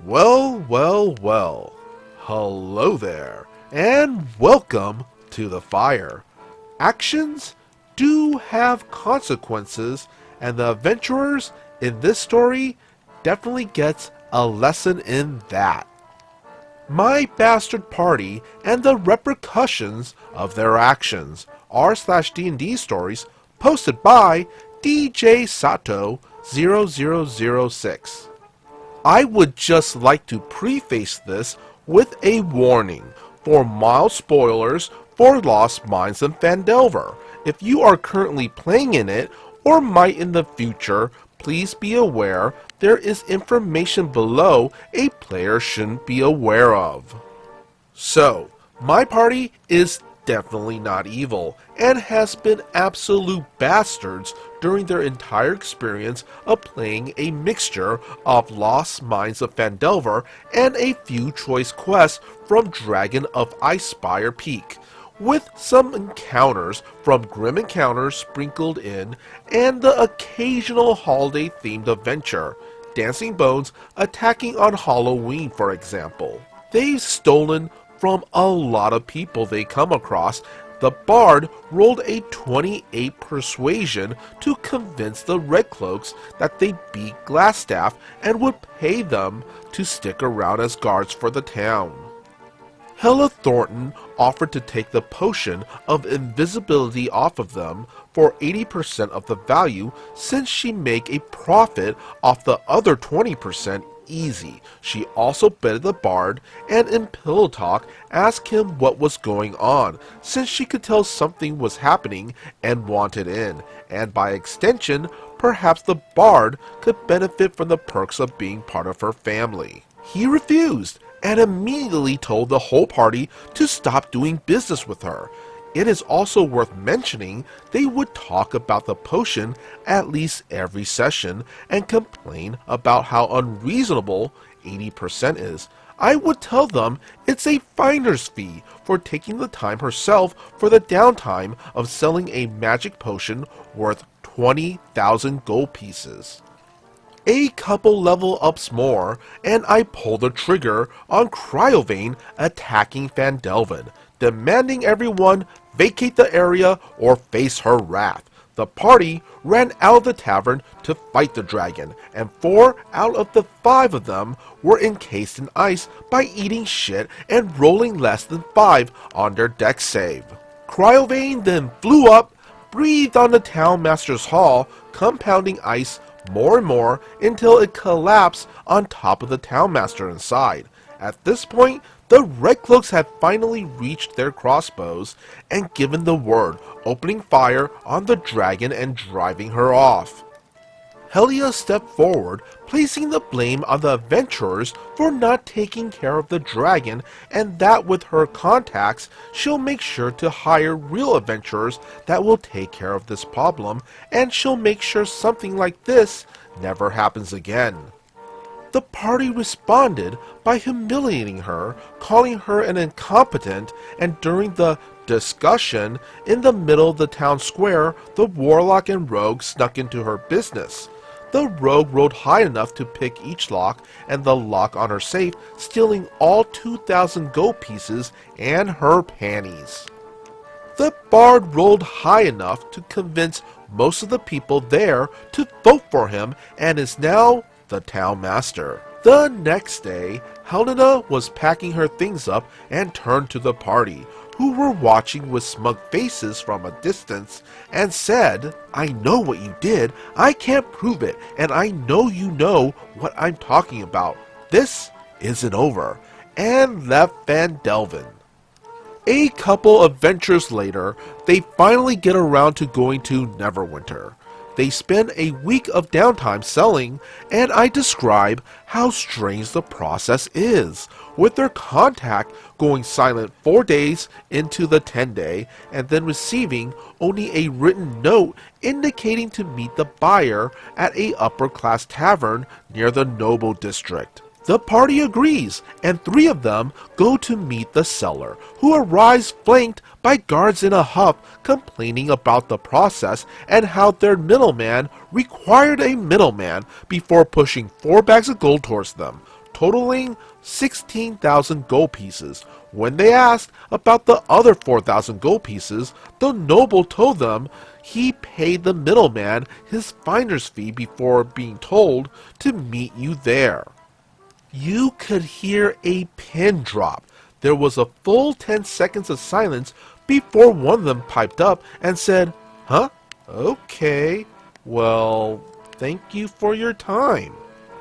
Well, well, well. Hello there, and welcome to the fire. Actions do have consequences, and the adventurers in this story definitely gets a lesson in that. My bastard party and the repercussions of their actions. r/D&D stories posted by DJ Sato 0006. I would just like to preface this with a warning for mild spoilers for Lost Mines in Phandelver. If you are currently playing in it, or might in the future, please be aware there is information below a player shouldn't be aware of. So, my party is definitely not evil, and has been absolute bastards during their entire experience of playing a mixture of Lost Mines of Phandelver and a few choice quests from Dragon of Icespire Peak, with some encounters from Grim Encounters sprinkled in, and the occasional holiday-themed adventure, Dancing Bones attacking on Halloween for example. They've stolen from a lot of people they come across. The bard rolled a 28 persuasion to convince the Red Cloaks that they beat Glassstaff and would pay them to stick around as guards for the town. Hella Thornton offered to take the potion of invisibility off of them for 80% of the value, since she make a profit off the other 20% easy. She also betted the bard, and in pillow talk asked him what was going on, since she could tell something was happening and wanted in, and by extension, perhaps the bard could benefit from the perks of being part of her family. He refused, and immediately told the whole party to stop doing business with her. It is also worth mentioning they would talk about the potion at least every session and complain about how unreasonable 80% is. I would tell them it's a finder's fee for taking the time herself for the downtime of selling a magic potion worth 20,000 gold pieces. A couple level ups more, and I pull the trigger on Cryovane attacking Phandelver, demanding everyone vacate the area or face her wrath. The party ran out of the tavern to fight the dragon, and 4 out of the 5 of them were encased in ice by eating shit and rolling less than 5 on their dex save. Cryovane then flew up, breathed on the Townmaster's Hall, compounding ice more and more until it collapsed on top of the Townmaster inside. At this point, the Red Cloaks had finally reached their crossbows and given the word, opening fire on the dragon and driving her off. Helia stepped forward, placing the blame on the adventurers for not taking care of the dragon, and that with her contacts, she'll make sure to hire real adventurers that will take care of this problem, and she'll make sure something like this never happens again. The party responded by humiliating her, calling her an incompetent, and during the discussion in the middle of the town square, the warlock and rogue snuck into her business. The rogue rolled high enough to pick each lock and the lock on her safe, stealing all 2,000 gold pieces and her panties. The bard rolled high enough to convince most of the people there to vote for him and is now the town master. The next day, Helena was packing her things up and turned to the party, who were watching with smug faces from a distance, and said, "I know what you did, I can't prove it, and I know you know what I'm talking about. This isn't over," and left Phandelver. A couple adventures later, they finally get around to going to Neverwinter. They spend a week of downtime selling, and I describe how strange the process is, with their contact going silent 4 days into the 10-day, and then receiving only a written note indicating to meet the buyer at a upper-class tavern near the Noble District. The party agrees, and 3 of them go to meet the seller, who arrives flanked by guards in a huff complaining about the process and how their middleman required a middleman before pushing 4 bags of gold towards them. totaling 16,000 gold pieces. When they asked about the other 4,000 gold pieces, the noble told them he paid the middleman his finder's fee before being told to meet you there. You could hear a pin drop. There was a full 10 seconds of silence before one of them piped up and said, "Huh? Okay. Well, thank you for your time."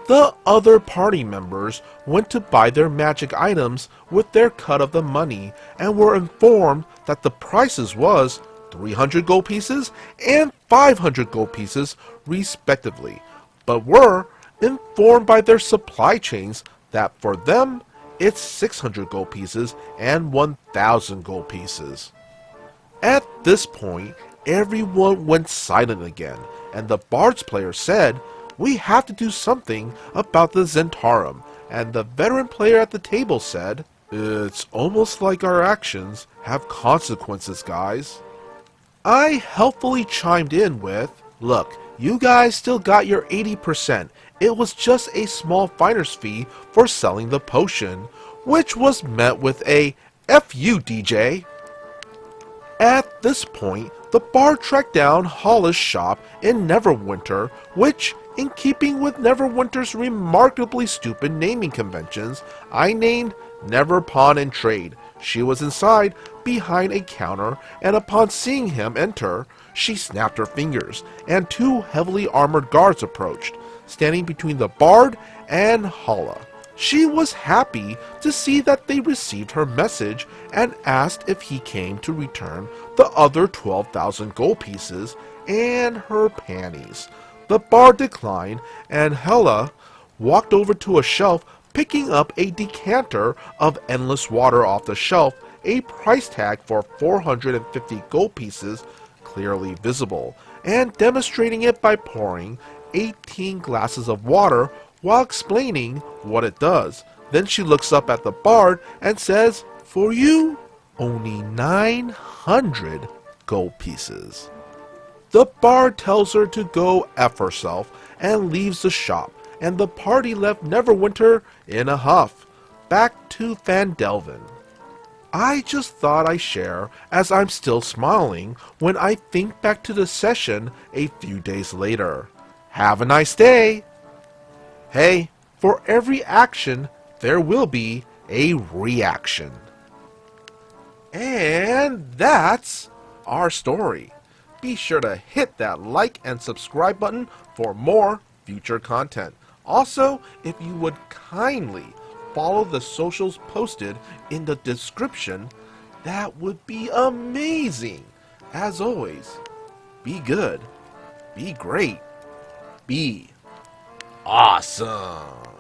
The other party members went to buy their magic items with their cut of the money and were informed that the prices was 300 gold pieces and 500 gold pieces respectively, but were informed by their supply chains that for them it's 600 gold pieces and 1,000 gold pieces. At this point, everyone went silent again, and the Bard's player said, "We have to do something about the Zentarum," and the veteran player at the table said, "It's almost like our actions have consequences, guys." I helpfully chimed in with, "Look, you guys still got your 80%. It was just a small finder's fee for selling the potion," which was met with a "F you, DJ." At this point, the bard tracked down Hollis' shop in Neverwinter, which, in keeping with Neverwinter's remarkably stupid naming conventions, I named Never Pawn and Trade. She was inside, behind a counter, and upon seeing him enter, she snapped her fingers, and two heavily armored guards approached, standing between the bard and Hala. She was happy to see that they received her message and asked if he came to return the other 12,000 gold pieces and her panties. The bard declined, and Hela walked over to a shelf, picking up a decanter of endless water off the shelf, a price tag for 450 gold pieces clearly visible, and demonstrating it by pouring 18 glasses of water while explaining what it does. Then she looks up at the bard and says, "For you, only 900 gold pieces." The bard tells her to go F herself and leaves the shop, and the party left Neverwinter in a huff, back to Phandelver. I just thought I'd share as I'm still smiling when I think back to the session a few days later. Have a nice day! Hey, for every action, there will be a reaction. And that's our story. Be sure to hit that like and subscribe button for more future content. Also, if you would kindly follow the socials posted in the description, that would be amazing. As always, be good, be great, be awesome.